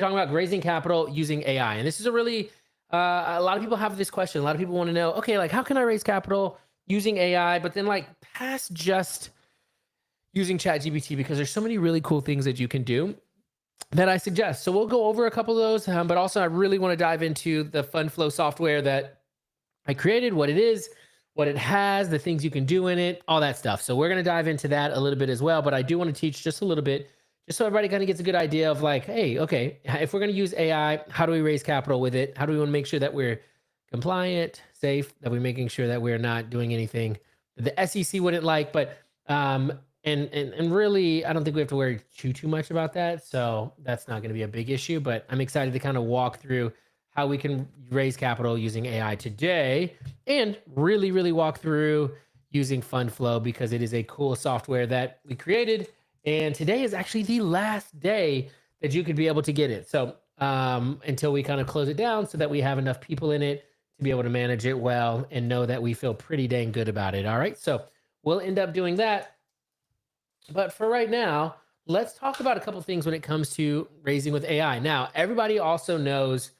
talking about raising capital using AI. And this is a really, a lot of people have this question. A lot of people want to know, okay, like how can I raise capital using AI, but then like past just using ChatGPT, because there's so many really cool things that you can do that I suggest. So we'll go over a couple of those, but also I really want to dive into the FundFlow software that I created, what it is, what it has, the things you can do in it, all that stuff. So we're going to dive into that a little bit as well. But I do want to teach just a little bit, just so everybody kind of gets a good idea of like, hey, okay, if we're going to use AI, how do we raise capital with it? How do we want to make sure that we're compliant, safe, that we're making sure that we're not doing anything that the SEC wouldn't like? But and really, I don't think we have to worry too much about that. So that's not going to be a big issue. But I'm excited to kind of walk through how we can raise capital using AI today, and really walk through using FundFlow, because it is a cool software that we created. And today is actually the last day that you could be able to get it. So until we kind of close it down so that we have enough people in it to be able to manage it well and know that we feel pretty dang good about it. All right. So we'll end up doing that. But for right now, let's talk about a couple things when it comes to raising with AI. Now, everybody also knows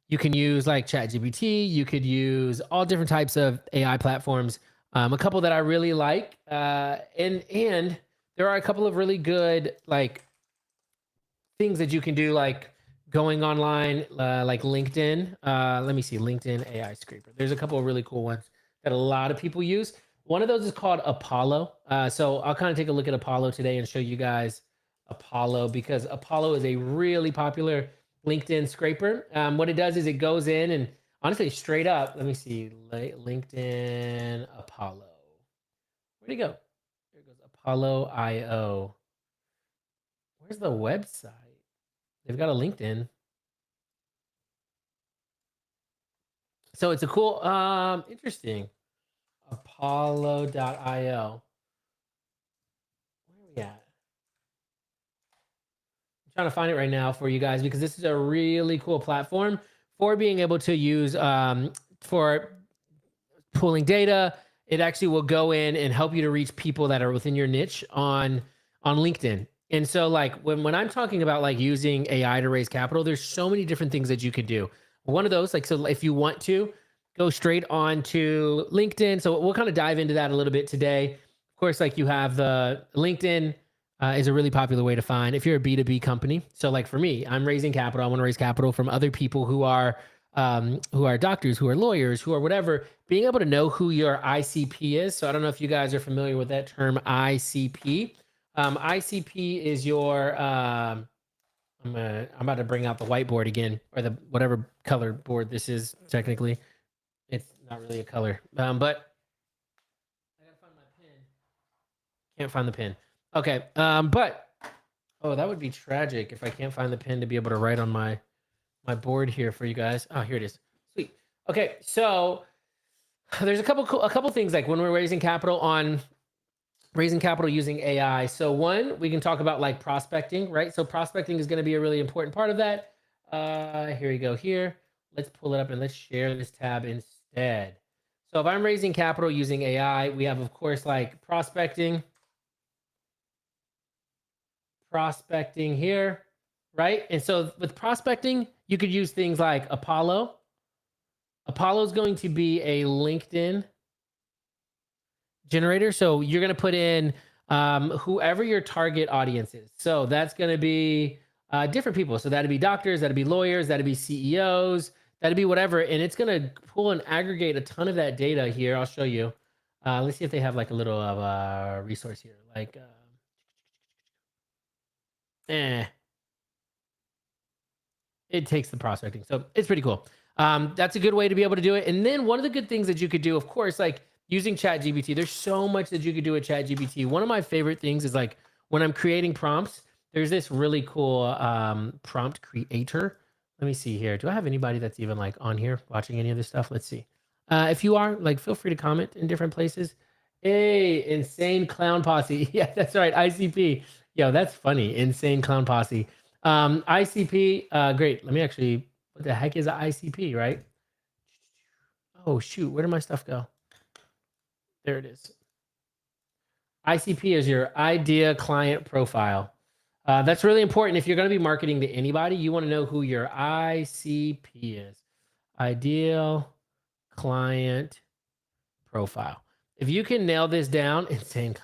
you can use like ChatGPT. You could use all different types of AI platforms. A couple that I really like, and there are a couple of really good like things that you can do, like going online, like LinkedIn. Let me see, LinkedIn AI Scraper. There's a couple of really cool ones that a lot of people use. One of those is called Apollo. So I'll kind of take a look at Apollo today and show you guys Apollo, because Apollo is a really popular LinkedIn scraper. What it does is it goes in and honestly straight up, let me see, LinkedIn Apollo. Where'd it go? There it goes, Apollo IO. Where's the website? They've got a LinkedIn. So it's a cool, interesting. Apollo.io. Where are we at? I'm trying to find it right now for you guys, because this is a really cool platform for being able to use for pulling data. It actually will go in and help you to reach people that are within your niche on LinkedIn. And so like when I'm talking about like using AI to raise capital, there's so many different things that you could do. One of those, like, so if you want to go straight on to LinkedIn, so we'll kind of dive into that a little bit today. Of course, like you have the LinkedIn is a really popular way to find if you're a B2B company. So like for me, I'm raising capital. I want to raise capital from other people who are doctors, who are lawyers, who are whatever, being able to know who your ICP is. So I don't know if you guys are familiar with that term, ICP. ICP is your, I'm about to bring out the whiteboard again, or the whatever color board this is technically. It's not really a color, but I gotta find my pen. Can't find the pen. Okay, but oh, that would be tragic if I can't find the pen to be able to write on my board here for you guys. Oh, here it is. Sweet. Okay, so there's a couple things like when we're raising capital using AI. So one, we can talk about like prospecting, right? So prospecting is going to be a really important part of that. Here we go here. Let's pull it up and let's share this tab instead. So if I'm raising capital using AI, we have, of course, like prospecting here, right? And so with prospecting, you could use things like Apollo. Apollo is going to be a LinkedIn generator. So you're going to put in whoever your target audience is. So that's going to be different people. So that'd be doctors, that'd be lawyers, that'd be CEOs, that'd be whatever. And it's going to pull and aggregate a ton of that data here. I'll show you. Let's see if they have like a little of a resource here. Like, it takes the prospecting. So it's pretty cool. That's a good way to be able to do it. And then one of the good things that you could do, of course, like using ChatGPT, there's so much that you could do with ChatGPT. One of my favorite things is like when I'm creating prompts, there's this really cool prompt creator. Let me see here. Do I have anybody that's even like on here watching any of this stuff? Let's see. If you are, like, feel free to comment in different places. Hey, Insane Clown Posse. Yeah, that's right. ICP. Yo, that's funny. Insane Clown Posse. ICP, great. Let me actually, what the heck is an ICP, right? Oh, shoot. Where did my stuff go? There it is. ICP is your idea client profile. That's really important. If you're going to be marketing to anybody, you want to know who your ICP is. Ideal client profile. If you can nail this down, insane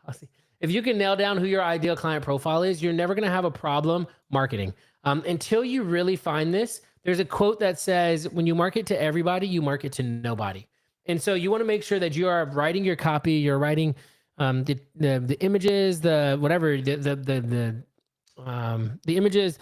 posse. If you can nail down who your ideal client profile is, you're never going to have a problem marketing. Until you really find this, there's a quote that says, when you market to everybody, you market to nobody. And so you want to make sure that you are writing your copy, you're writing the images, the whatever, the images,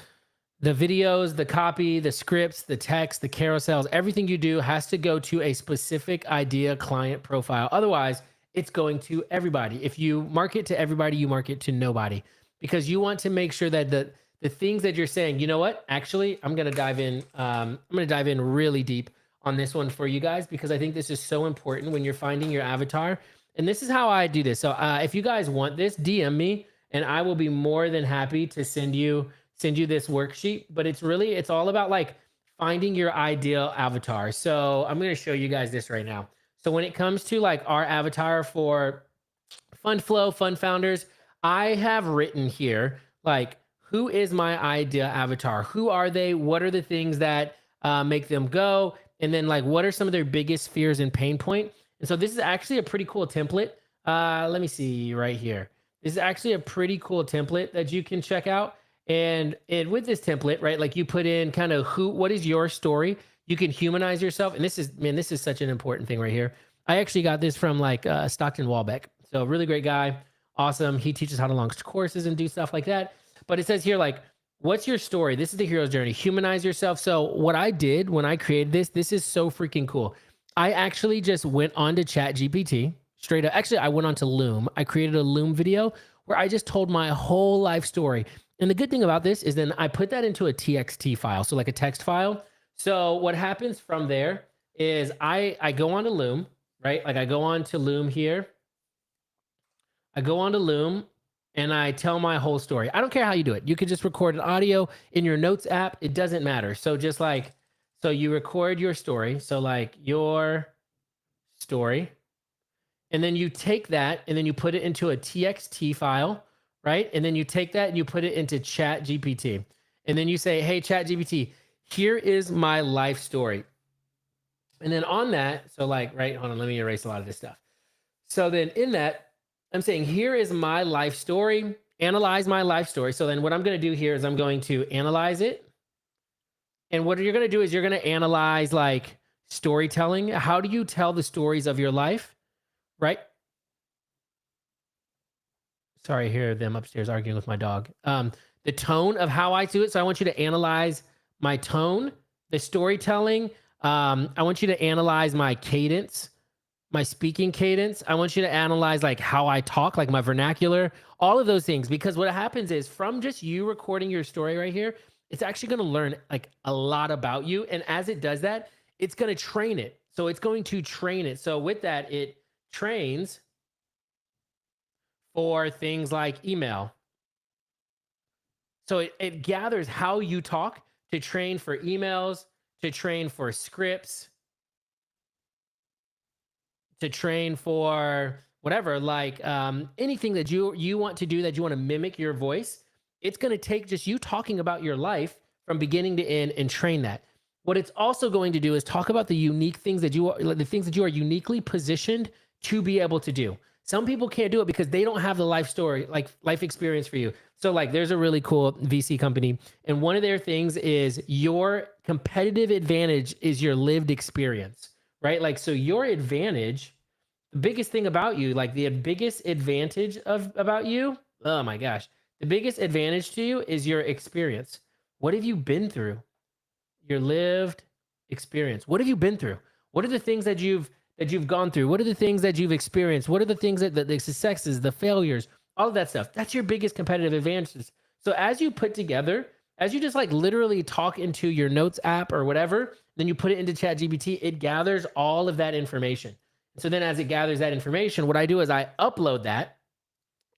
the videos, the copy, the scripts, the text, the carousels, everything you do has to go to a specific idea client profile. Otherwise, it's going to everybody. If you market to everybody, you market to nobody, because you want to make sure that the things that you're saying, you know what? Actually, I'm going to dive in. I'm going to dive in really deep on this one for you guys, because I think this is so important when you're finding your avatar. And this is how I do this. So if you guys want this, DM me and I will be more than happy to send you this worksheet. But it's all about like finding your ideal avatar. So I'm going to show you guys this right now. So when it comes to like our avatar for Fund Flow, Fund Founders, I have written here, like, who is my ideal avatar? Who are they? What are the things that make them go? And then like, what are some of their biggest fears and pain point? And so this is actually a pretty cool template. Let me see right here. This is actually a pretty cool template that you can check out. And with this template, right, like you put in kind of what is your story? You can humanize yourself. And this is such an important thing right here. I actually got this from like Stockton Walbeck. So really great guy. Awesome. He teaches how to launch courses and do stuff like that. But it says here, like, what's your story? This is the hero's journey. Humanize yourself. So what I did when I created this is so freaking cool. I actually just went on to ChatGPT straight up. Actually, I went on to Loom. I created a Loom video where I just told my whole life story. And the good thing about this is then I put that into a TXT file. So like a text file. So what happens from there is I go on to Loom, right? Like I go on to Loom here. I go on to Loom and I tell my whole story. I don't care how you do it. You could just record an audio in your notes app. It doesn't matter. So just like, so you record your story. So like your story, and then you take that and then you put it into a TXT file, right? And then you take that and you put it into ChatGPT. And then you say, hey, ChatGPT, here is my life story. And then on that, so like, right, hold on, let me erase a lot of this stuff. So then in that, I'm saying, here is my life story, analyze my life story. So then what I'm going to do here is I'm going to analyze it. And what you're going to do is you're going to analyze like storytelling. How do you tell the stories of your life? Right? Sorry, I hear them upstairs arguing with my dog. The tone of how I do it. So I want you to analyze my tone, the storytelling. I want you to analyze my cadence, my speaking cadence. I want you to analyze like how I talk, like my vernacular, all of those things. Because what happens is from just you recording your story right here, it's actually going to learn like a lot about you. And as it does that, it's going to train it. So it's going to train it. So with that, it trains for things like email. So it gathers how you talk to train for emails, to train for scripts, to train for whatever, like anything that you want to do, that you want to mimic your voice. It's going to take just you talking about your life from beginning to end and train that. What it's also going to do is talk about the unique things that you are uniquely positioned to be able to do. Some people can't do it because they don't have the life story, like life experience for you. So like there's a really cool VC company, and one of their things is your competitive advantage is your lived experience, right? Like, so your advantage, the biggest thing about you, like the biggest advantage about you, oh my gosh, the biggest advantage to you is your experience. What have you been through? Your lived experience. What have you been through? What are the things that you've gone through? What are the things that you've experienced? What are the things that the successes, the failures, all of that stuff? That's your biggest competitive advantages. So as you put together, as you just like literally talk into your notes app or whatever, then you put it into ChatGPT, it gathers all of that information. So then as it gathers that information, what I do is I upload that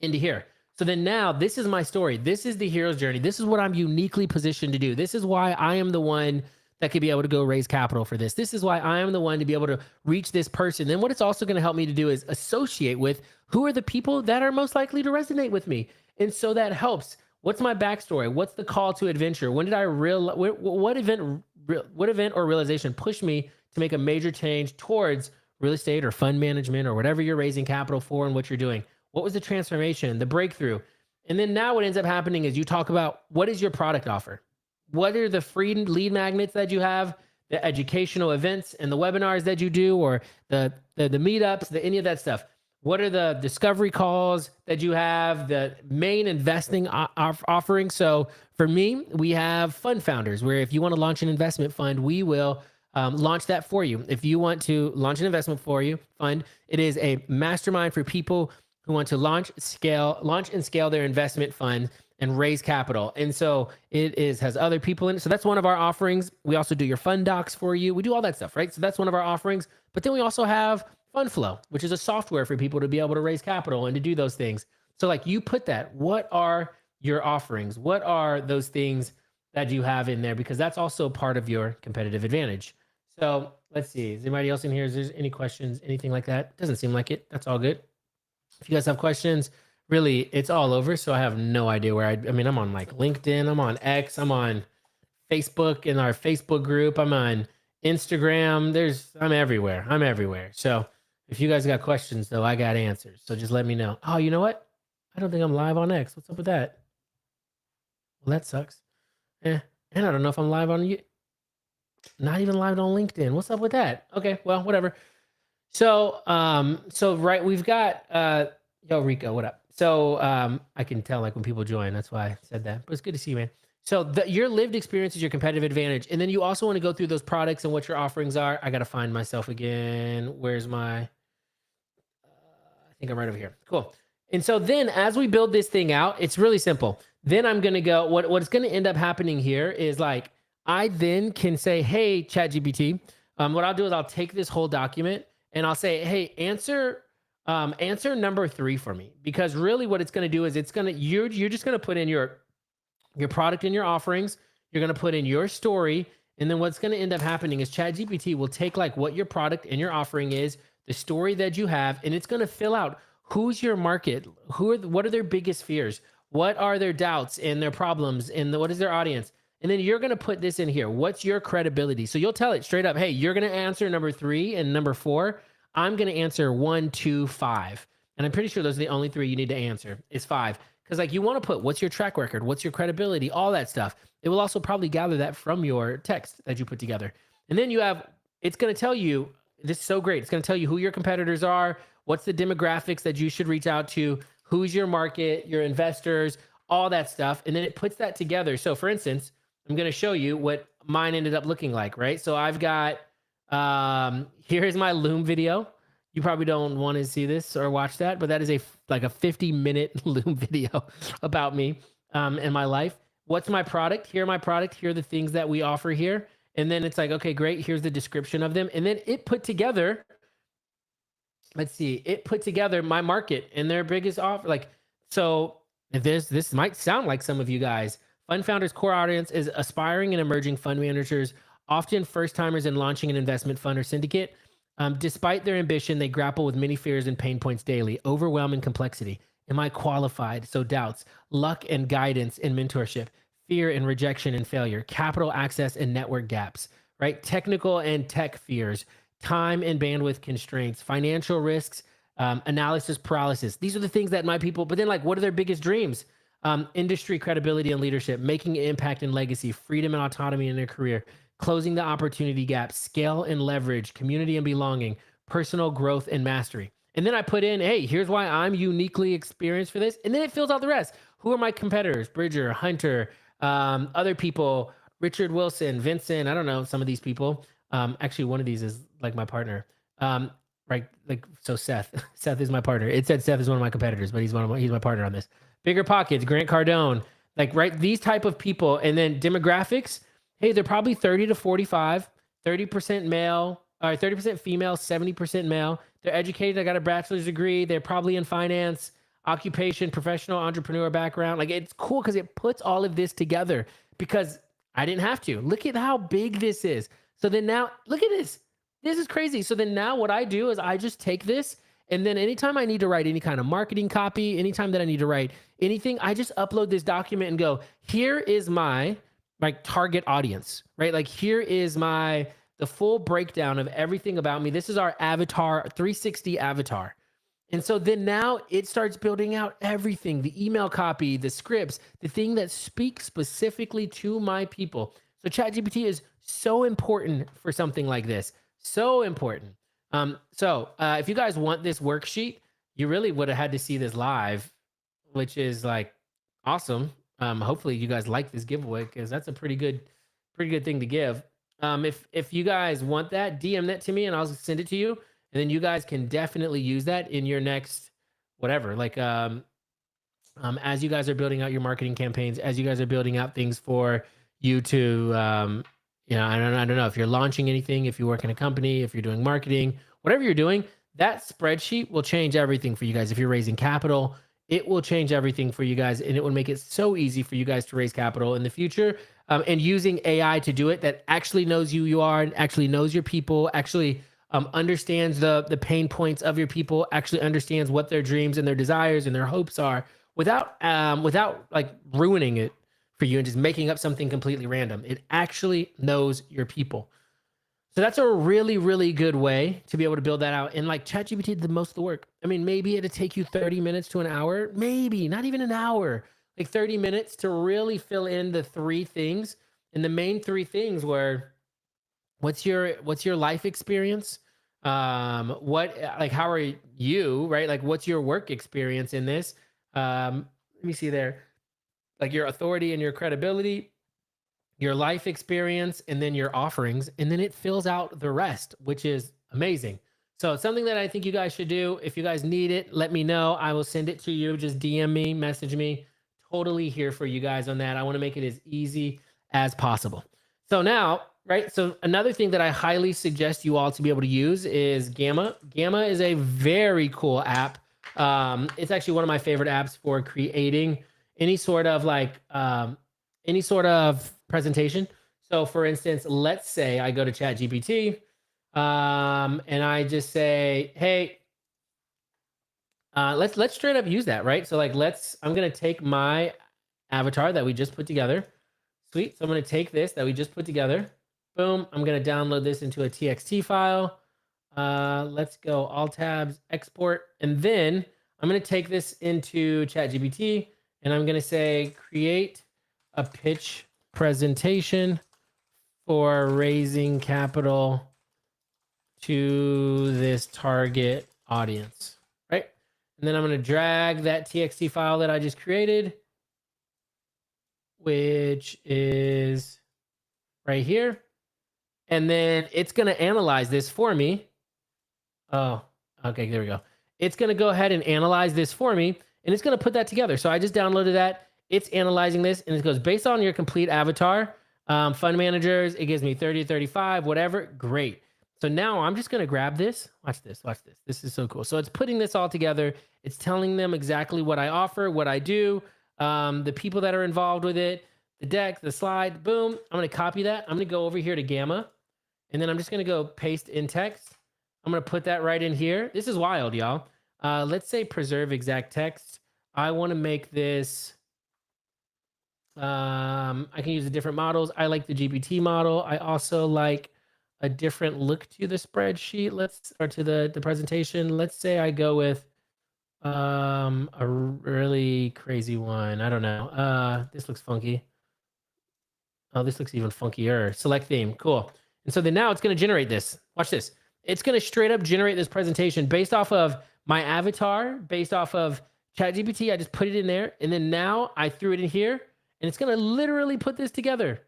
into here. So then now this is my story. This is the hero's journey. This is what I'm uniquely positioned to do. This is why I am the one that could be able to go raise capital for this. This is why I am the one to be able to reach this person. Then what it's also going to help me to do is associate with who are the people that are most likely to resonate with me. And so that helps What's my backstory? What's the call to adventure? When did I real what event what event or realization pushed me to make a major change towards real estate or fund management or whatever you're raising capital for and what you're doing? What was the transformation, the breakthrough? And then now what ends up happening is you talk about what is your product offer? What are the free lead magnets that you have, the educational events and the webinars that you do, or the meetups, any of that stuff? What are the discovery calls that you have, the main investing offering? So for me, we have fund founders, where if you want to launch an investment fund, we will launch that for you. If you want to launch an investment fund, it is a mastermind for people who want to launch and scale their investment fund and raise capital. And so has other people in it. So that's one of our offerings. We also do your fund docs for you. We do all that stuff, right? So that's one of our offerings. But then we also have FundFlow, which is a software for people to be able to raise capital and to do those things. So like you put that, what are your offerings? What are those things that you have in there? Because that's also part of your competitive advantage. So let's see, is anybody else in here? Is there any questions, anything like that? Doesn't seem like it. That's all good. If you guys have questions, really, it's all over. So I have no idea where I mean, I'm on like LinkedIn, I'm on X, I'm on Facebook in our Facebook group, I'm on Instagram. I'm everywhere. So if you guys got questions though, I got answers. So just let me know. Oh, you know what? I don't think I'm live on X. What's up with that? Well, that sucks. And I don't know if I'm live on you. Not even live on LinkedIn. What's up with that? Okay, well, whatever. So, right, we've got yo, Rico, what up? So, I can tell like when people join, that's why I said that. But it's good to see you, man. So your lived experience is your competitive advantage. And then you also want to go through those products and what your offerings are. I got to find myself again. Where's my, I think I'm right over here. Cool. And so then as we build this thing out, it's really simple. Then I'm going to go, what's going to end up happening here is like, I then can say, hey, ChatGPT, what I'll do is I'll take this whole document and I'll say, hey, answer number 3 for me. Because really what it's going to do is you're just going to put in your product and your offerings. You're going to put in your story. And then what's going to end up happening is ChatGPT will take like what your product and your offering is, the story that you have, and it's going to fill out who's your market, what are their biggest fears, what are their doubts and their problems, and what is their audience. And then you're going to put this in here. What's your credibility? So you'll tell it straight up, hey, you're going to answer number 3 and number 4. I'm going to answer 1, 2, 5. And I'm pretty sure those are the only 3 you need to answer is 5. Because like you want to put what's your track record, what's your credibility, all that stuff. It will also probably gather that from your text that you put together. And then it's going to tell you, this is so great. It's going to tell you who your competitors are, what's the demographics that you should reach out to, who's your market, your investors, all that stuff. And then it puts that together. So for instance, I'm going to show you what mine ended up looking like, right? So I've got, here's my Loom video. You probably don't want to see this or watch that, but that is like a 50-minute Loom video about me and my life. What's my product? Here are my product. Here are the things that we offer here. And then it's like, okay, great. Here's the description of them. And then it put together, let's see, it put together my market and their biggest offer. Like, so if this might sound like some of you guys. Fund Founders' core audience is aspiring and emerging fund managers, often first-timers in launching an investment fund or syndicate. Despite their ambition, they grapple with many fears and pain points daily, overwhelming complexity. Am I qualified? So doubts, luck and guidance and mentorship, fear and rejection and failure, capital access and network gaps, right? Technical and tech fears, time and bandwidth constraints, financial risks, analysis paralysis. These are the things that my people, but then like, what are their biggest dreams? Industry credibility and leadership, making an impact and legacy, freedom and autonomy in their career, closing the opportunity gap, scale and leverage, community and belonging, personal growth and mastery. And then I put in, hey, here's why I'm uniquely experienced for this. And then it fills out the rest. Who are my competitors? Bridger, Hunter, other people, Richard Wilson, Vincent, I don't know, some of these people. Actually, one of these is like my partner. Right, like, so Seth is my partner. It said Seth is one of my competitors, but he's my partner on this. Bigger Pockets, Grant Cardone, like, right, these type of people. And then demographics, hey, they're probably 30 to 45, 30% male, or 30% female, 70% male. They're educated. They got a bachelor's degree. They're probably in finance, occupation, professional entrepreneur background. Like, it's cool because it puts all of this together because I didn't have to. Look at how big this is. So then now, look at this. This is crazy. So then now what I do is I just take this And then anytime I need to write any kind of marketing copy, anytime that I need to write anything, I just upload this document and go, here is my like target audience, right? Like here is the full breakdown of everything about me. This is our avatar, 360 avatar. And so then now it starts building out everything, the email copy, the scripts, the thing that speaks specifically to my people. So ChatGPT is so important for something like this. So important. If you guys want this worksheet, you really would have had to see this live, which is like awesome. Hopefully you guys like this giveaway because that's a pretty good thing to give. If you guys want that, DM that to me and I'll send it to you. And then you guys can definitely use that in your next whatever. Like as you guys are building out your marketing campaigns, as you guys are building out things for you to I don't know if you're launching anything, if you work in a company, if you're doing marketing, whatever you're doing, that spreadsheet will change everything for you guys. If you're raising capital, it will change everything for you guys, and it will make it so easy for you guys to raise capital in the future. And using AI to do it, that actually knows who you are and actually knows your people, actually understands the pain points of your people, actually understands what their dreams and their desires and their hopes are, without like ruining it for you and just making up something completely random. It actually knows your people. So that's a really, really good way to be able to build that out. And like ChatGPT did the most of the work. I mean, maybe it'd take you 30 minutes to an hour, maybe not even an hour, like 30 minutes to really fill in the three things. And the main three things were, what's your life experience? How are you, right? Like, what's your work experience in this? Let me see there. Like your authority and your credibility, your life experience, and then your offerings. And then it fills out the rest, which is amazing. So it's something that I think you guys should do. If you guys need it, let me know. I will send it to you. Just DM me, message me. Totally here for you guys on that. I want to make it as easy as possible. So now, right? So another thing that I highly suggest you all to be able to use is Gamma. Gamma is a very cool app. It's actually one of my favorite apps for creating any sort of presentation. So for instance, let's say I go to ChatGPT and I just say, hey, let's straight up use that, right? So like, I'm going to take my avatar that we just put together. Sweet. So I'm going to take this that we just put together. Boom. I'm going to download this into a TXT file. Let's go Alt Tabs, export. And then I'm going to take this into ChatGPT and I'm going to say, create a pitch presentation for raising capital to this target audience, right? And then I'm going to drag that TXT file that I just created, which is right here. And then it's going to analyze this for me. Oh, okay, there we go. It's going to go ahead and analyze this for me, and it's going to put that together. So I just downloaded that. It's analyzing this, and it goes, based on your complete avatar, fund managers, it gives me 30 to 35, whatever. Great. So now I'm just going to grab this. Watch this. Watch this. This is so cool. So it's putting this all together. It's telling them exactly what I offer, what I do, the people that are involved with it, the deck, the slide. Boom. I'm going to copy that. I'm going to go over here to Gamma, and then I'm just going to go paste in text. I'm going to put that right in here. This is wild, y'all. Let's say preserve exact text. I want to make this... I can use the different models. I like the GPT model. I also like a different look to the spreadsheet. To the presentation. Let's say I go with a really crazy one. I don't know. This looks funky. Oh, this looks even funkier. Select theme. Cool. And so then now it's going to generate this. Watch this. It's going to straight up generate this presentation based off of my avatar, based off of ChatGPT. I just put it in there, and then now I threw it in here. And it's going to literally put this together.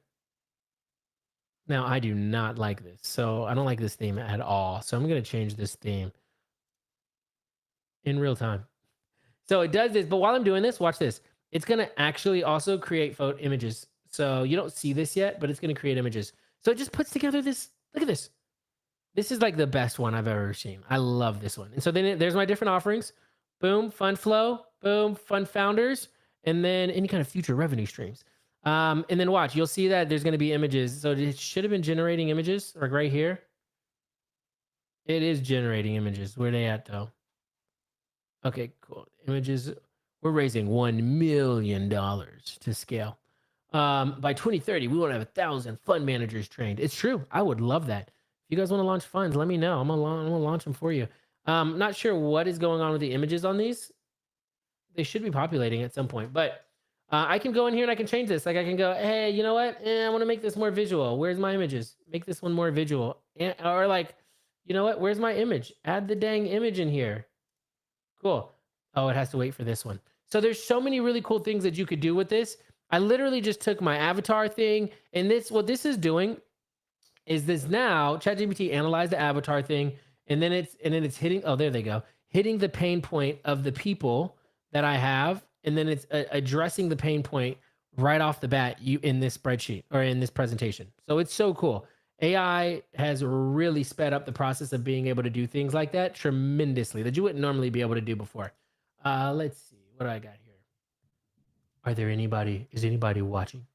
Now, I do not like this. So I don't like this theme at all. So I'm going to change this theme in real time. So it does this. But while I'm doing this, watch this. It's going to actually also create photo images. So you don't see this yet, but it's going to create images. So it just puts together this. Look at this. This is like the best one I've ever seen. I love this one. And so then there's my different offerings. Boom, fund flow. Boom, fund founders. And then any kind of future revenue streams. And then watch, you'll see that there's going to be images. So it should have been generating images, like right here. It is generating images. Where are they at though? Okay, cool. Images. We're raising $1 million to scale. By 2030, we want to have 1,000 fund managers trained. It's true. I would love that. If you guys want to launch funds, let me know. I'm gonna launch them for you. Not sure what is going on with the images on these. They should be populating at some point, but I can go in here and I can change this. Like I can go, hey, you know what? I want to make this more visual. Where's my images? Make this one more visual. Or like, you know what? Where's my image? Add the dang image in here. Cool. Oh, it has to wait for this one. So there's so many really cool things that you could do with this. I literally just took my avatar thing, and what this is doing is this now ChatGPT analyzed the avatar thing, and then it's hitting, oh, there they go, hitting the pain point of the people that I have, and then it's addressing the pain point right off the bat in this spreadsheet or in this presentation. So it's so cool. AI has really sped up the process of being able to do things like that tremendously that you wouldn't normally be able to do before. Let's see, what do I got here? Is anybody watching?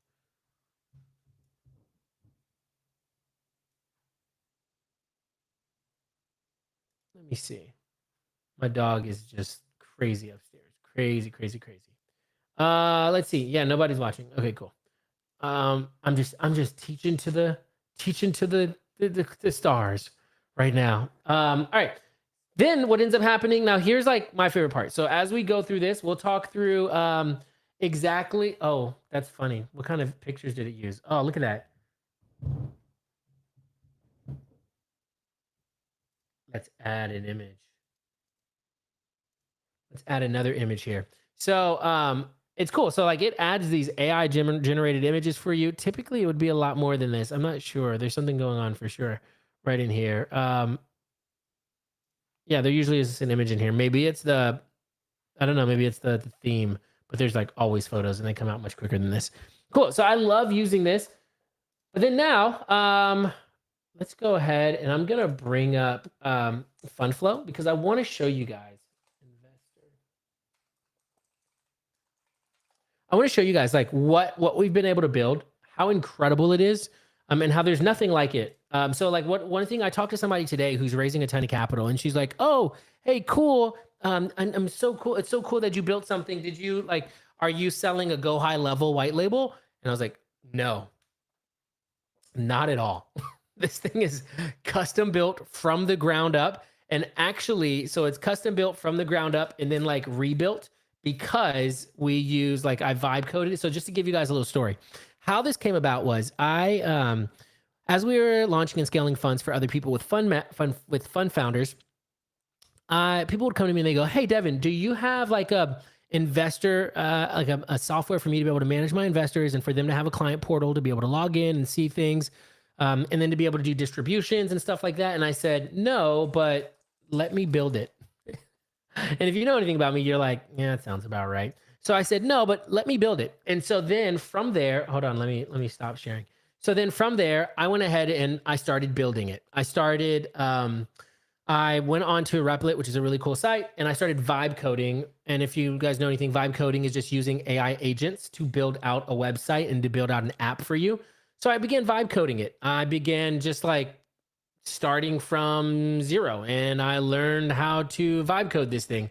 Let me see. My dog is just crazy upstairs. Crazy, crazy, crazy. Let's see. Yeah, nobody's watching. Okay, cool. I'm just teaching to the stars right now. All right. Then what ends up happening now, here's like my favorite part. So as we go through this, we'll talk through exactly. Oh, that's funny. What kind of pictures did it use? Oh, look at that. Let's add an image. Let's add another image here. So it's cool. So like it adds these AI generated images for you. Typically it would be a lot more than this. I'm not sure. There's something going on for sure right in here. Yeah, there usually is an image in here. Maybe it's I don't know, maybe it's the theme, but there's like always photos and they come out much quicker than this. Cool. So I love using this. But then now, let's go ahead and I'm going to bring up FundFlow because I want to show you guys. I want to show you guys like what we've been able to build, how incredible it is, and how there's nothing like it. So like one thing, I talked to somebody today who's raising a ton of capital, and she's like, "Oh, hey, cool. I'm so cool. It's so cool that you built something. Did you like? Are you selling a Go High Level white label?" And I was like, "No, not at all. This thing is custom built from the ground up, and actually, so it's custom built from the ground up and then like rebuilt." Because we use like I vibe coded it. So just to give you guys a little story, how this came about was as we were launching and scaling funds for other people with fund founders, people would come to me and they go, "Hey, Devin, do you have like a investor, like a software for me to be able to manage my investors and for them to have a client portal to be able to log in and see things, and then to be able to do distributions and stuff like that?" And I said, "No, but let me build it." And if you know anything about me, you're like, "Yeah, that sounds about right." So I said, "No, but let me build it." And so then from there, hold on, let me stop sharing. So then from there, I went ahead and I started building it. I went on to Replit, which is a really cool site, and I started vibe coding. And if you guys know anything, vibe coding is just using AI agents to build out a website and to build out an app for you. So I began vibe coding it. I began just like starting from zero, and I learned how to vibe code this thing.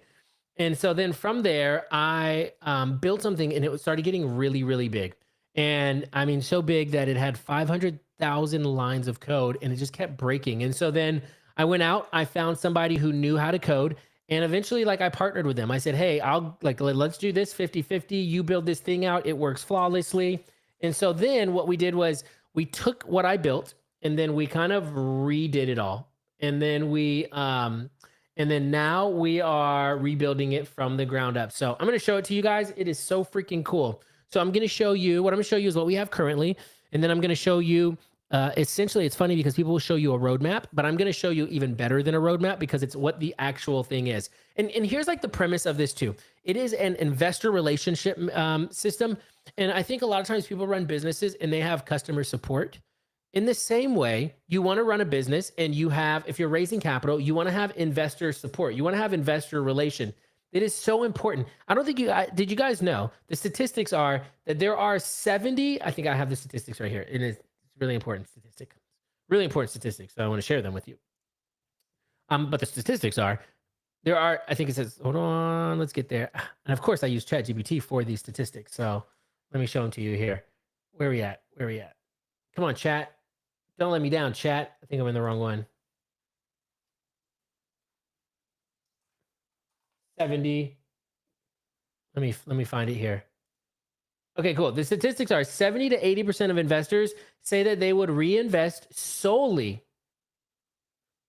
And so then from there, I built something, and it started getting really, really big. And I mean, so big that it had 500,000 lines of code, and it just kept breaking. And so then I went out, I found somebody who knew how to code, and eventually like I partnered with them. I said, "Hey, let's do this 50-50. You build this thing out. It works flawlessly." And so then what we did was we took what I built, and then we kind of redid it all. And then now we are rebuilding it from the ground up. So I'm going to show it to you guys. It is so freaking cool. So I'm going to show you, what I'm going to show you is what we have currently. And then I'm going to show you, essentially, it's funny because people will show you a roadmap, but I'm going to show you even better than a roadmap because it's what the actual thing is. And here's like the premise of this too. It is an investor relationship system. And I think a lot of times people run businesses and they have customer support. In the same way, you want to run a business and if you're raising capital, you want to have investor support. You want to have investor relation. It is so important. I don't think did you guys know the statistics are that there are 70, I think I have the statistics right here. It's really important statistics. So I want to share them with you. But the statistics are there are, I think it says, hold on, let's get there. And of course I use ChatGPT for these statistics. So let me show them to you here. Where we at? Where we at? Come on, chat. Don't let me down, chat. I think I'm in the wrong one. 70. Let me find it here. Okay, cool. The statistics are 70 to 80% of investors say that they would reinvest solely.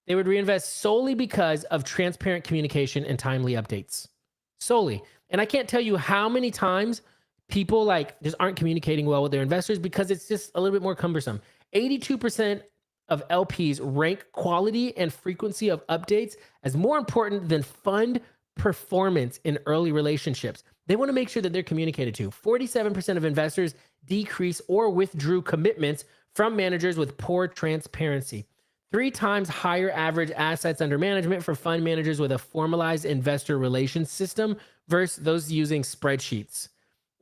They would reinvest solely because of transparent communication and timely updates. Solely. And I can't tell you how many times people like just aren't communicating well with their investors because it's just a little bit more cumbersome. 82% of LPs rank quality and frequency of updates as more important than fund performance in early relationships. They want to make sure that they're communicated to. 47% of investors decrease or withdrew commitments from managers with poor transparency. 3 times higher average assets under management for fund managers with a formalized investor relations system versus those using spreadsheets.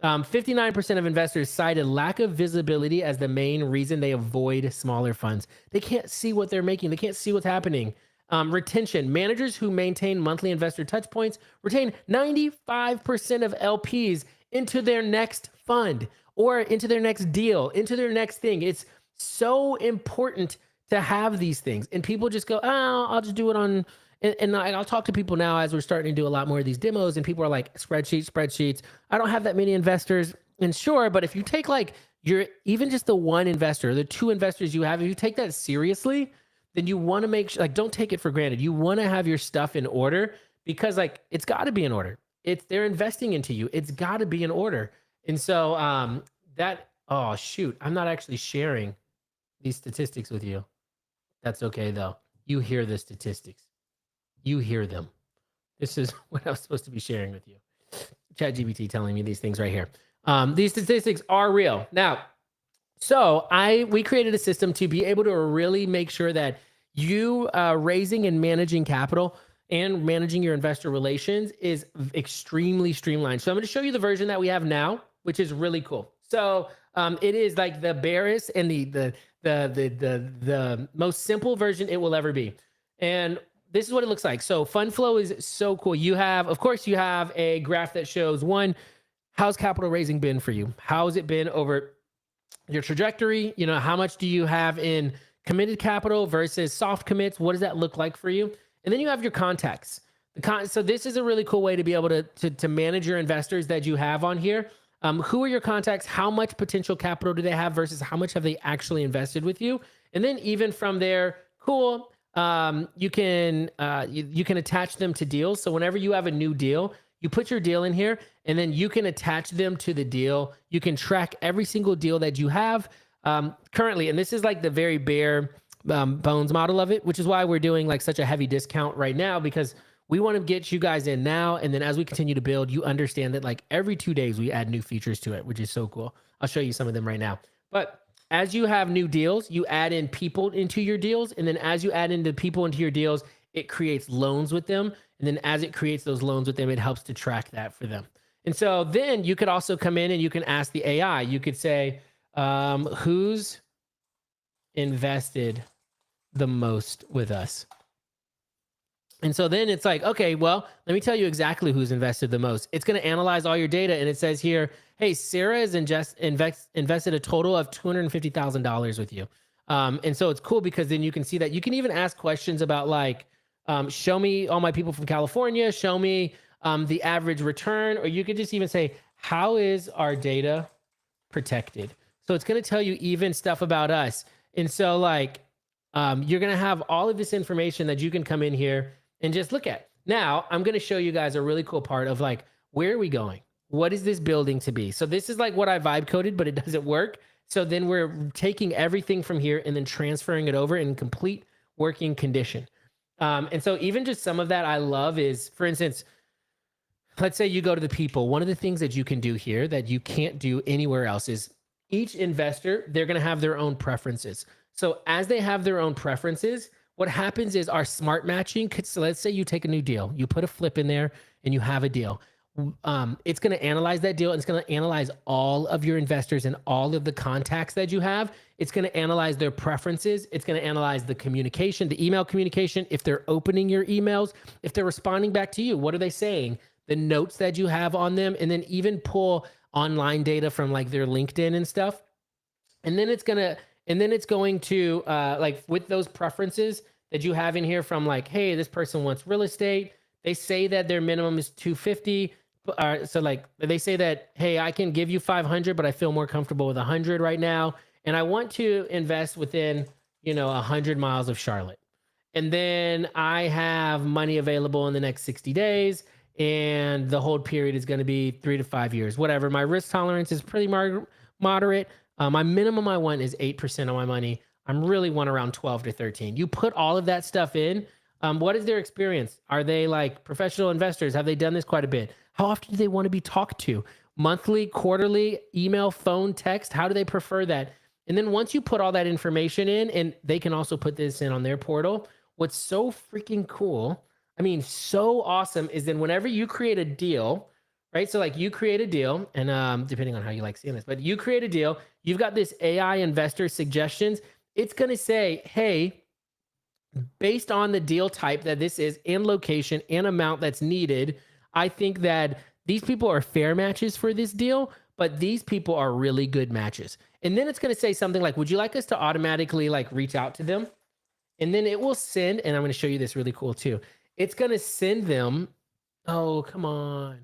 59% of investors cited lack of visibility as the main reason they avoid smaller funds. They can't see what they're making. They can't see what's happening. Retention. Managers who maintain monthly investor touch points retain 95% of LPs into their next fund or into their next deal, into their next thing. It's so important to have these things. And people just go, oh, I'll just do it on, and I'll talk to people now as we're starting to do a lot more of these demos and people are like, spreadsheets. I don't have that many investors. And sure, but if you take like even just the one investor, the 2 investors you have, if you take that seriously, then you want to make sure, like, don't take it for granted. You want to have your stuff in order because like, it's got to be in order. They're investing into you. It's got to be in order. And so oh shoot, I'm not actually sharing these statistics with you. That's okay though. You hear the statistics. You hear them. This is what I was supposed to be sharing with you. ChatGPT telling me these things right here. These statistics are real. Now, so we created a system to be able to really make sure that you raising and managing capital and managing your investor relations is extremely streamlined. So I'm going to show you the version that we have now, which is really cool. So it is like the barest and the most simple version it will ever be. And this is what it looks like. So fund flow is so cool. You have, of course, you have a graph that shows how's capital raising been for you? How's it been over your trajectory? You know, how much do you have in committed capital versus soft commits? What does that look like for you? And then you have your contacts. So this is a really cool way to be able to manage your investors that you have on here. Who are your contacts? How much potential capital do they have versus how much have they actually invested with you? And then even from there, cool. You can attach them to deals. So whenever you have a new deal, you put your deal in here and then you can attach them to the deal. You can track every single deal that you have currently. And this is like the very bare bones model of it, which is why we're doing like such a heavy discount right now, because we want to get you guys in now. And then as we continue to build, you understand that like every 2 days we add new features to it, which is so cool. I'll show you some of them right now. But as you have new deals, you add in people into your deals. And then as you add in the people into your deals, it creates loans with them. And then as it creates those loans with them, it helps to track that for them. And so then you could also come in and you can ask the AI. You could say, who's invested the most with us? And so then it's like, okay, well, let me tell you exactly who's invested the most. It's going to analyze all your data. And it says here, hey, Sarah has invested a total of $250,000 with you. And so it's cool because then you can see that you can even ask questions about like, show me all my people from California, show me the average return, or you could just even say, how is our data protected? So it's going to tell you even stuff about us. And so like, you're going to have all of this information that you can come in here and just look at. Now, I'm going to show you guys a really cool part of like, where are we going? What is this building to be? So this is like what I vibe coded, but it doesn't work. So then we're taking everything from here and then transferring it over in complete working condition. And so even just some of that I love is, for instance, let's say you go to the people. One of the things that you can do here that you can't do anywhere else is each investor, they're going to have their own preferences. So as they have their own preferences, what happens is our smart matching. So let's say you take a new deal, you put a flip in there and you have a deal. It's going to analyze that deal, and it's going to analyze all of your investors and all of the contacts that you have. It's going to analyze their preferences. It's going to analyze the communication, the email communication, if they're opening your emails, if they're responding back to you, what are they saying, the notes that you have on them, and then even pull online data from like their LinkedIn and stuff. And then it's going to like with those preferences that you have in here from like, hey, this person wants real estate. They say that their minimum is 250. So like they say that, hey, I can give you 500, but I feel more comfortable with 100 right now. And I want to invest within, 100 miles of Charlotte. And then I have money available in the next 60 days. And the hold period is going to be 3 to 5 years, whatever. My risk tolerance is pretty moderate. My minimum I want is 8% of my money. I'm really want around 12 to 13. You put all of that stuff in. What is their experience? Are they like professional investors? Have they done this quite a bit? How often do they want to be talked to? Monthly, quarterly, email, phone, text? How do they prefer that? And then once you put all that information in, and they can also put this in on their portal, what's so freaking cool, I mean, so awesome, is then whenever you create a deal, right? So like you create a deal, and depending on how you like seeing this, but you create a deal, you've got this AI investor suggestions. It's going to say, hey, based on the deal type that this is and location and amount that's needed, I think that these people are fair matches for this deal, but these people are really good matches. And then it's going to say something like, would you like us to automatically like reach out to them? And then it will send, and I'm going to show you this really cool too. It's going to send them, oh, come on.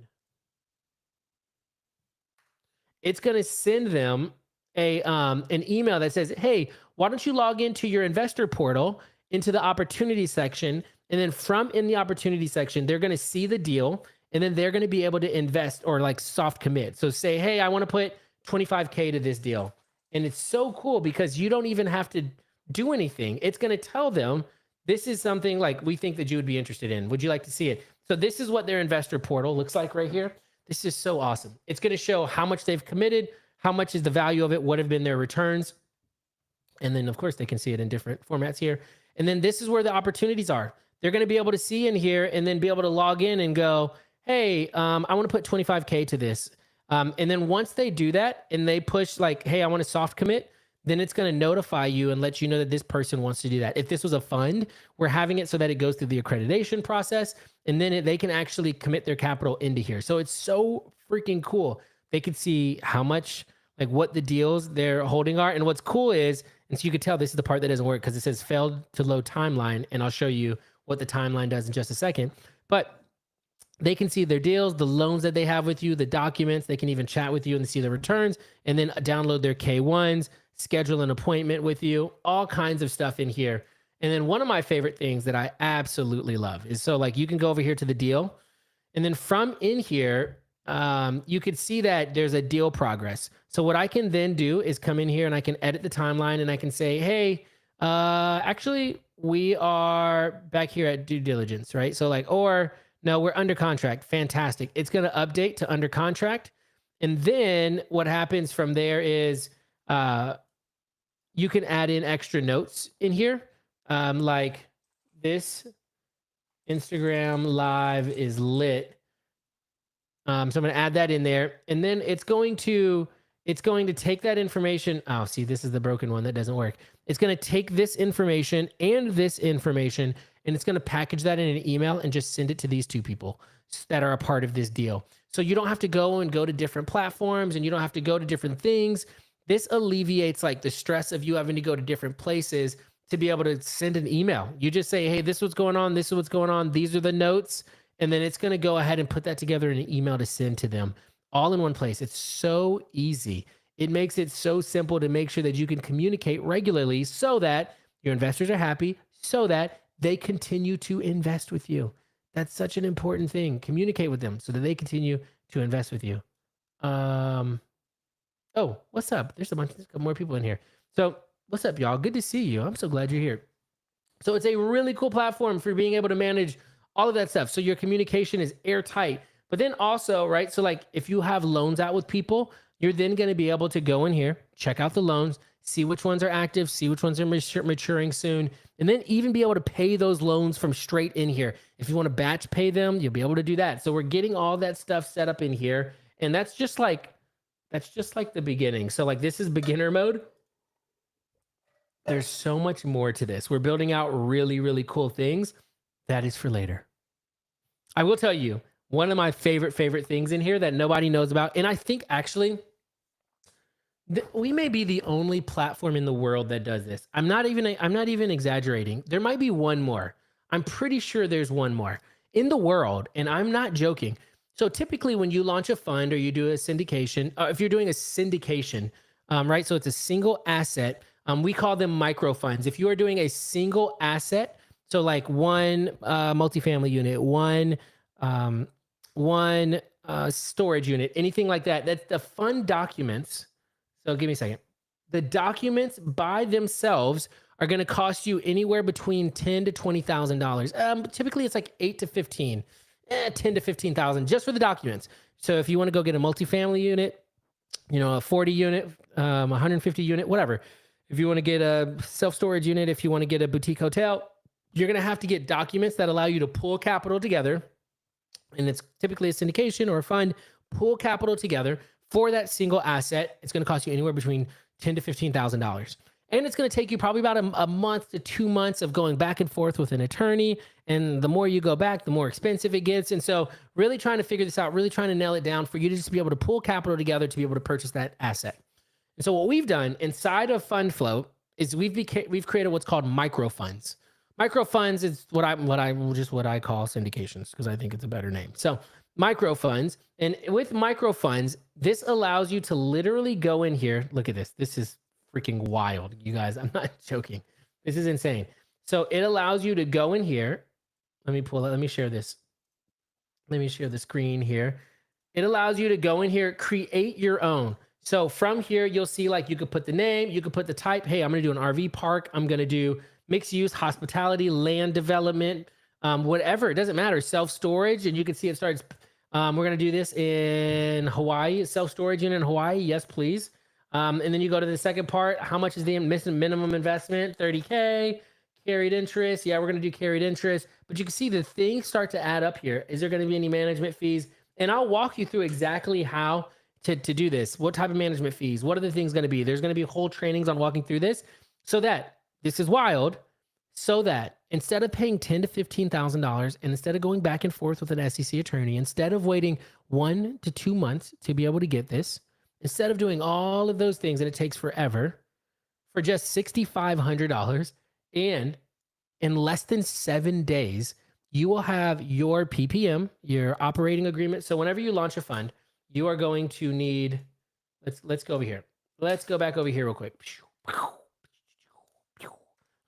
It's going to send them an email that says, hey, why don't you log into your investor portal, into the opportunity section, and then from in the opportunity section, they're going to see the deal, and then they're going to be able to invest or like soft commit. So say, hey, I want to put 25K to this deal. And it's so cool because you don't even have to do anything. It's going to tell them, this is something like we think that you would be interested in. Would you like to see it? So this is what their investor portal looks like right here. This is so awesome. It's going to show how much they've committed, how much is the value of it, what have been their returns. And then of course they can see it in different formats here. And then this is where the opportunities are. They're going to be able to see in here and then be able to log in and go, hey, I want to put 25K to this. And then once they do that and they push like, hey, I want to soft commit, then it's going to notify you and let you know that this person wants to do that. If this was a fund, we're having it so that it goes through the accreditation process, and then they can actually commit their capital into here. So it's so freaking cool. They can see how much, like what the deals they're holding are. And what's cool is, and so you could tell this is the part that doesn't work because it says failed to load timeline. And I'll show you what the timeline does in just a second. But they can see their deals, the loans that they have with you, the documents. They can even chat with you and see the returns, and then download their K1s, schedule an appointment with you, all kinds of stuff in here. And then one of my favorite things that I absolutely love is, so like you can go over here to the deal, and then from in here, you could see that there's a deal progress. So what I can then do is come in here and I can edit the timeline, and I can say, hey, actually we are back here at due diligence, right? So like, or no, we're under contract. Fantastic. It's going to update to under contract. And then what happens from there is you can add in extra notes in here. Like this Instagram live is lit. So I'm going to add that in there, and then it's going to take that information. Oh, see, this is the broken one that doesn't work. It's going to take this information and this information, and it's going to package that in an email and just send it to these two people that are a part of this deal. So you don't have to go to different platforms, and you don't have to go to different things. This alleviates like the stress of you having to go to different places to be able to send an email. You just say, hey, this is what's going on. This is what's going on. These are the notes. And then it's going to go ahead and put that together in an email to send to them all in one place. It's so easy. It makes it so simple to make sure that you can communicate regularly so that your investors are happy, so that they continue to invest with you. That's such an important thing. Communicate with them so that they continue to invest with you. Oh, what's up? There's more people in here. So what's up, y'all? Good to see you. I'm so glad you're here. So it's a really cool platform for being able to manage all of that stuff. So your communication is airtight. But then also, right, so like if you have loans out with people, you're then going to be able to go in here, check out the loans, see which ones are active, see which ones are maturing soon, and then even be able to pay those loans from straight in here. If you want to batch pay them, you'll be able to do that. So we're getting all that stuff set up in here, and that's just like the beginning. So like this is beginner mode. There's so much more to this. We're building out really, really cool things. That is for later. I will tell you, one of my favorite things in here that nobody knows about, and I think actually we may be the only platform in the world that does this. I'm not even exaggerating. There might be one more. I'm pretty sure there's one more in the world, and I'm not joking. So typically when you launch a fund or you do a syndication, if you're doing a syndication, right? So it's a single asset. We call them micro funds. If you are doing a single asset, so like one multifamily unit, one storage unit, anything like that, that's the fund documents. So give me a second. The documents by themselves are going to cost you anywhere between $10,000 to $20,000. Typically it's like 8 to 15, 10 to 15,000 just for the documents. So if you want to go get a multifamily unit, you know, a 40 unit, 150 unit, whatever. If you want to get a self-storage unit, if you want to get a boutique hotel, you're going to have to get documents that allow you to pull capital together. And it's typically a syndication or a fund, pull capital together for that single asset. It's going to cost you anywhere between $10,000 to $15,000. And it's going to take you probably about a month to 2 months of going back and forth with an attorney. And the more you go back, the more expensive it gets. And so really trying to figure this out, really trying to nail it down for you to just be able to pull capital together to be able to purchase that asset. And so what we've done inside of FundFlow is we've created what's called micro funds. Micro funds is what I call syndications because I think it's a better name. So micro funds, and with micro funds, this allows you to literally go in here. Look at this. This is freaking wild, you guys. I'm not joking. This is insane. So it allows you to go in here. Let me share this. Let me share the screen here. It allows you to go in here, create your own. So from here, you'll see like you could put the name, you could put the type. Hey, I'm going to do an RV park. I'm going to do mixed use, hospitality, land development, whatever. It doesn't matter. Self-storage. And you can see it starts. We're going to do this in Hawaii, self-storage unit in Hawaii. Yes, please. And then you go to the second part. How much is the minimum investment? 30K. Carried interest. Yeah, we're going to do carried interest. But you can see the things start to add up here. Is there going to be any management fees? And I'll walk you through exactly how to do this. What type of management fees? What are the things going to be? There's going to be whole trainings on walking through this so that this is wild. So that instead of paying $10,000 to $15,000 and instead of going back and forth with an SEC attorney, instead of waiting 1 to 2 months to be able to get this, instead of doing all of those things and it takes forever, for just $6,500 and in less than 7 days, you will have your PPM, your operating agreement. So whenever you launch a fund, you are going to need, let's go over here. Let's go back over here real quick.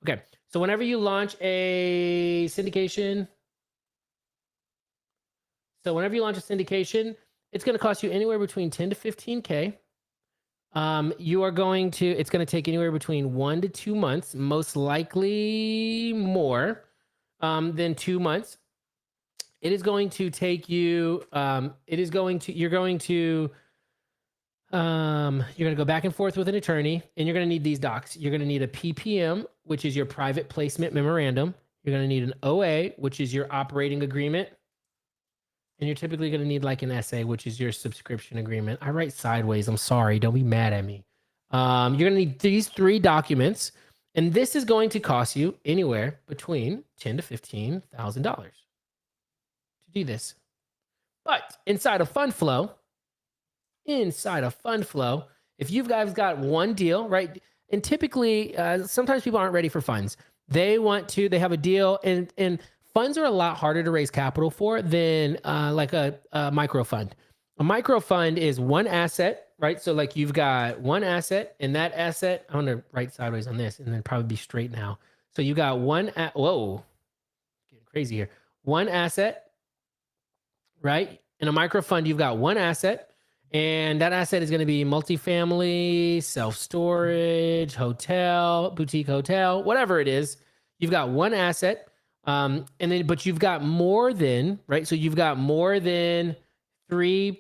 Okay. So whenever you launch a syndication, it's going to cost you anywhere between 10 to 15K. It's going to take anywhere between 1 to 2 months, most likely more than 2 months. It is going to take you, you're going to go back and forth with an attorney, and you're going to need these docs. You're going to need a PPM, which is your private placement memorandum. You're going to need an OA, which is your operating agreement. And you're typically going to need like an SA, which is your subscription agreement. I write sideways. I'm sorry. Don't be mad at me. You're going to need these 3 documents, and this is going to cost you anywhere between $10,000 to $15,000 to do this. But inside of FundFlow, if you guys got one deal, right? And typically, sometimes people aren't ready for funds. They have a deal, and funds are a lot harder to raise capital for than like a micro fund. A micro fund is one asset, right? So like you've got one asset, and that asset, I'm going to write sideways on this and then probably be straight now. So you got whoa, getting crazy here. One asset, right? In a micro fund, you've got one asset. And that asset is going to be multifamily, self-storage, hotel, boutique hotel, whatever it is. You've got one asset, but you've got more than, right? So you've got more than 3+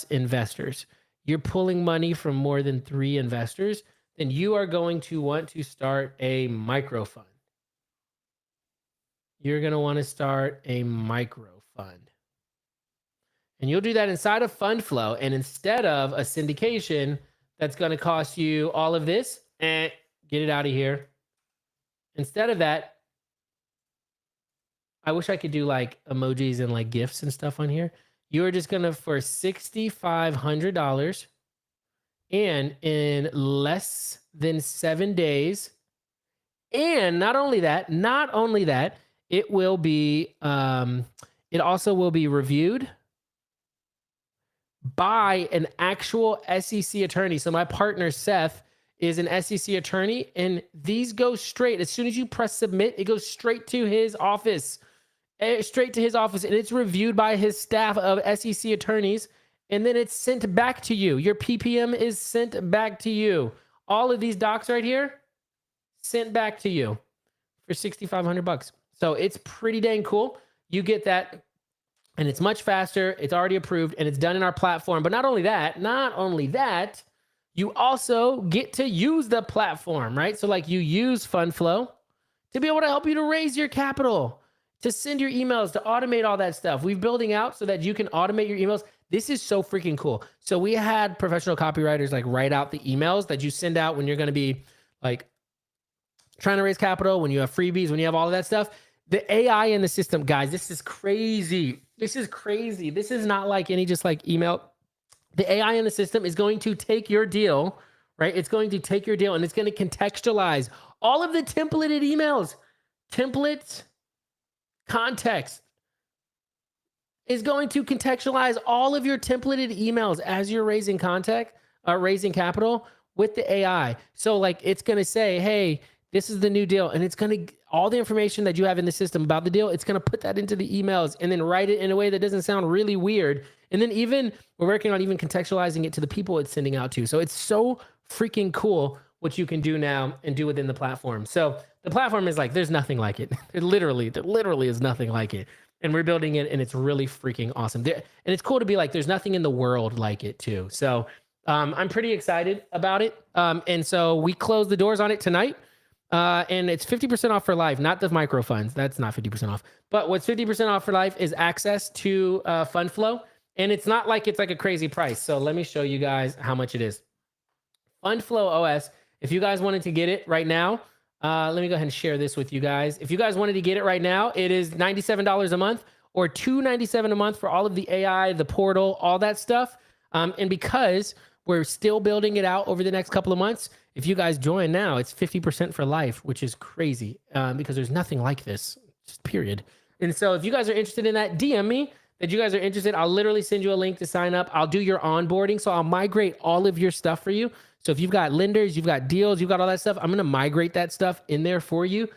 investors. You're pulling money from more than 3 investors. then you are going to want to start a micro fund. You're going to want to start a micro fund. And you'll do that inside of FundFlow. And instead of a syndication that's going to cost you all of this, get it out of here. Instead of that, I wish I could do like emojis and like GIFs and stuff on here. You are just going to, for $6,500, and in less than 7 days, and not only that, it will be, it also will be reviewed by an actual SEC attorney. So my partner, Seth, is an SEC attorney, and these go straight. As soon as you press submit, it goes straight to his office, and it's reviewed by his staff of SEC attorneys, and then it's sent back to you. Your PPM is sent back to you. All of these docs right here, sent back to you for $6,500. So it's pretty dang cool. You get that, and it's much faster. It's already approved, and it's done in our platform. But not only that, you also get to use the platform, right? So like you use FundFlow to be able to help you to raise your capital, to send your emails, to automate all that stuff. We're building out so that you can automate your emails. This is so freaking cool. So we had professional copywriters like write out the emails that you send out when you're going to be like trying to raise capital, when you have freebies, when you have all of that stuff. The AI in the system, guys, this is crazy. This is crazy. This is not like any just like email. The AI in the system is going to take your deal, right? It's going to take your deal and it's going to contextualize all of the templated emails. Templates, context is going to contextualize all of your templated emails as you're raising raising capital with the AI. So like it's going to say, hey, this is the new deal. And it's going to, all the information that you have in the system about the deal, it's going to put that into the emails and then write it in a way that doesn't sound really weird. And then even we're working on even contextualizing it to the people it's sending out to. So it's so freaking cool what you can do now and do within the platform. So the platform is like, there's nothing like it. There literally is nothing like it. And we're building it and it's really freaking awesome. And it's cool to be like, there's nothing in the world like it too. So I'm pretty excited about it. And so we close the doors on it tonight. And it's 50% off for life, not the micro funds. That's not 50% off. But what's 50% off for life is access to FundFlow. And it's not like it's like a crazy price. So let me show you guys how much it is. FundFlow OS, if you guys wanted to get it right now, let me go ahead and share this with you guys. If you guys wanted to get it right now, it is $97 a month or $297 a month for all of the AI, the portal, all that stuff. And because we're still building it out over the next couple of months, if you guys join now, it's 50% for life, which is crazy because there's nothing like this, just period. And so if you guys are interested in that, DM me that you guys are interested. I'll literally send you a link to sign up. I'll do your onboarding. So I'll migrate all of your stuff for you. So if you've got lenders, you've got deals, you've got all that stuff, I'm going to migrate that stuff in there for you.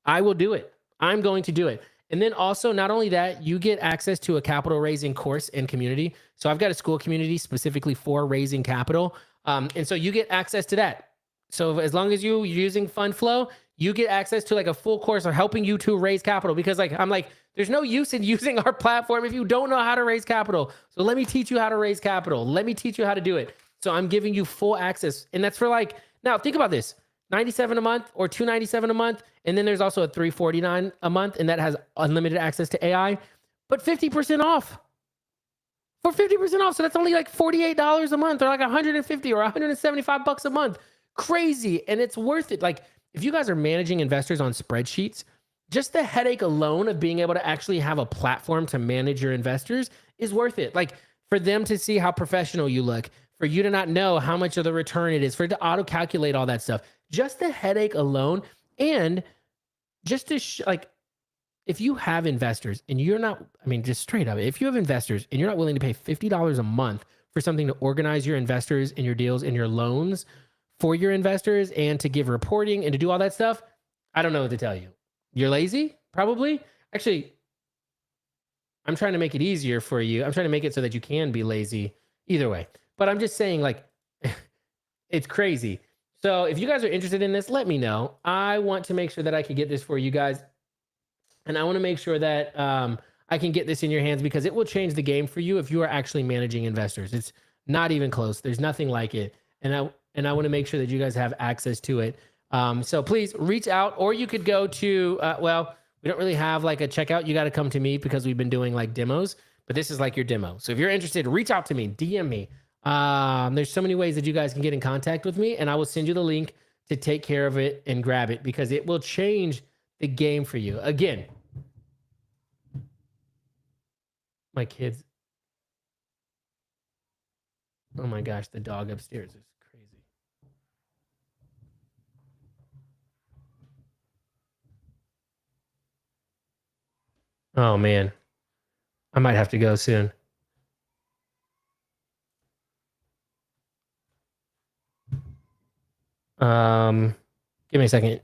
I will do it. I'm going to do it. And then also, not only that, you get access to a capital raising course and community. So I've got a school community specifically for raising capital. And so you get access to that. So as long as you're using FundFlow, you get access to like a full course of helping you to raise capital, because like, I'm like, there's no use in using our platform if you don't know how to raise capital. So let me teach you how to raise capital. Let me teach you how to do it. So I'm giving you full access. And that's for like, now think about this, $97 a month or $297 a month. And then there's also a $349 a month, and that has unlimited access to AI, but 50% off. For 50% off. So that's only like $48 a month, or like 150 or 175 bucks a month. Crazy. And it's worth it. Like if you guys are managing investors on spreadsheets, just the headache alone of being able to actually have a platform to manage your investors is worth it. Like for them to see how professional you look, for you to not know how much of the return it is, for it to auto calculate all that stuff, just the headache alone. And just to like, if you have investors and you're not, I mean, just straight up, if you have investors and you're not willing to pay $50 a month for something to organize your investors and your deals and your loans for your investors and to give reporting and to do all that stuff, I don't know what to tell you. You're lazy, probably. Actually, I'm trying to make it easier for you. I'm trying to make it so that you can be lazy either way. But I'm just saying, like, it's crazy. So if you guys are interested in this, let me know. I want to make sure that I can get this for you guys. And I want to make sure that I can get this in your hands, because it will change the game for you if you are actually managing investors. It's not even close. There's nothing like it. And and I want to make sure that you guys have access to it. So please reach out, or you could go to, well, we don't really have like a checkout. You got to come to me because we've been doing like demos, but this is like your demo. So if you're interested, reach out to me, DM me. There's so many ways that you guys can get in contact with me, and I will send you the link to take care of it and grab it, because it will change the game for you. Again, my kids. Oh my gosh, the dog upstairs is crazy. Oh man, I might have to go soon. Give me a second.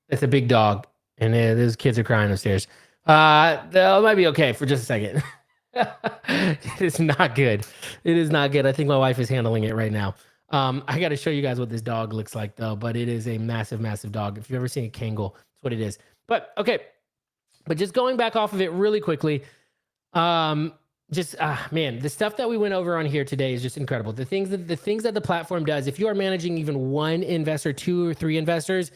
It's a big dog, and those kids are crying upstairs. That might be okay for just a second. It is not good. It is not good. I think my wife is handling it right now. I got to show you guys what this dog looks like, though. But it is a massive, massive dog. If you've ever seen a Kangol, that's what it is. But okay, but just going back off of it really quickly. Man, the stuff that we went over on here today is just incredible. The things that the platform does. If you are managing even one investor, 2 or 3 investors,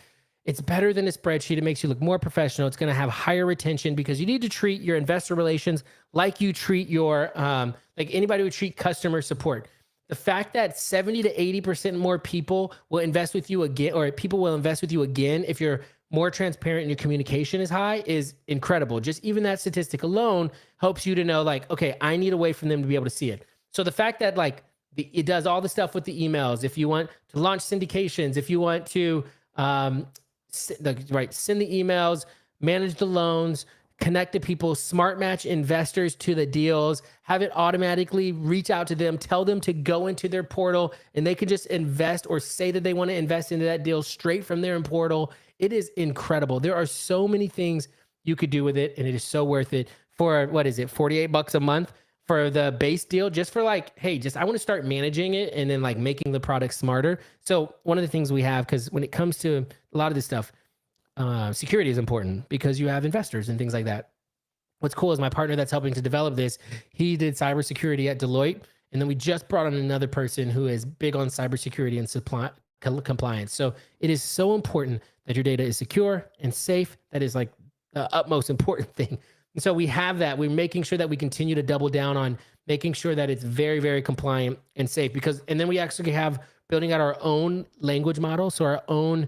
it's better than a spreadsheet. It makes you look more professional. It's going to have higher retention, because you need to treat your investor relations like you treat your, like anybody would treat customer support. The fact that 70 to 80% more people will invest with you again, or people will invest with you again if you're more transparent and your communication is high, is incredible. Just even that statistic alone helps you to know, like, okay, I need a way from them to be able to see it. So the fact that like it does all the stuff with the emails, if you want to launch syndications, if you want to, send the emails, manage the loans, connect to people, smart match investors to the deals, have it automatically reach out to them, tell them to go into their portal, and they can just invest or say that they want to invest into that deal straight from their portal. It is incredible. There are so many things you could do with it, and it is so worth it. For what is it, $48 a month for the base deal, just for like, hey, I want to start managing it and then like making the product smarter. So one of the things we have, because when it comes to a lot of this stuff, security is important, because you have investors and things like that. What's cool is my partner that's helping to develop this, he did cybersecurity at Deloitte, and then we just brought on another person who is big on cybersecurity and supply compliance. So it is so important that your data is secure and safe. That is like the utmost important thing. And so we have that. We're making sure that we continue to double down on making sure that it's very, very compliant and safe, and then we actually have building out our own language model. So our own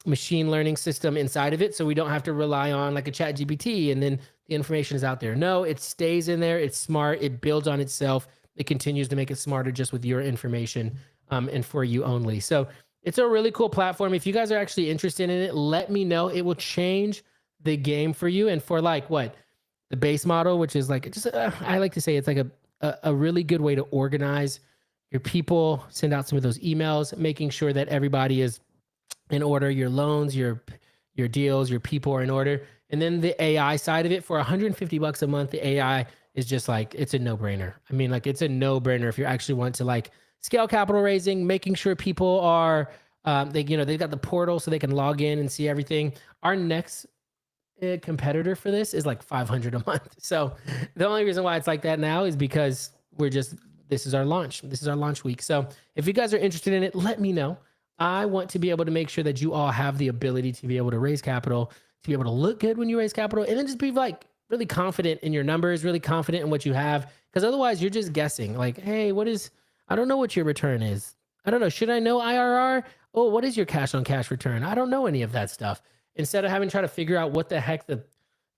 machine learning system inside of it. So we don't have to rely on like a ChatGPT and then the information is out there. No, it stays in there. It's smart. It builds on itself. It continues to make it smarter just with your information, and for you only. So it's a really cool platform. If you guys are actually interested in it, let me know. It will change the game for you. And for like the base model, which is like, just I like to say it's like a really good way to organize your people, send out some of those emails, making sure that everybody is in order, your loans, your deals, your people are in order. And then the AI side of it, for $150 a month, the AI is just like, it's a no-brainer. I mean, like, it's a no-brainer if you actually want to like scale capital raising, making sure people are, they've got the portal so they can log in and see everything. Our next competitor for this is like $500 a month. So the only reason why it's like that now is because this is our launch. This is our launch week. So if you guys are interested in it, let me know. I want to be able to make sure that you all have the ability to be able to raise capital, to be able to look good when you raise capital, and then just be like really confident in your numbers, really confident in what you have. Because otherwise you're just guessing like, hey, I don't know what your return is. I don't know. Should I know IRR? Oh, what is your cash on cash return? I don't know any of that stuff. Instead of having to try to figure out what the heck the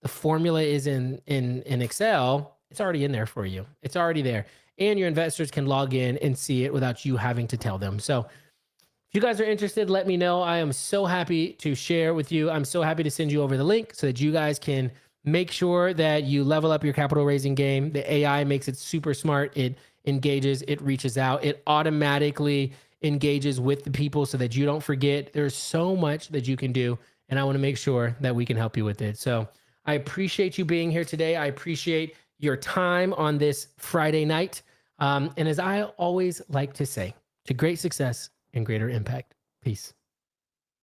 formula is in Excel, it's already in there for you. It's already there. And your investors can log in and see it without you having to tell them. So if you guys are interested, let me know. I am so happy to share with you. I'm so happy to send you over the link so that you guys can make sure that you level up your capital raising game. The AI makes it super smart. It engages, it reaches out, it automatically engages with the people so that you don't forget. There's so much that you can do, and I want to make sure that we can help you with it. So I appreciate you being here today. I appreciate your time on this Friday night. And as I always like to say, to great success and greater impact. Peace.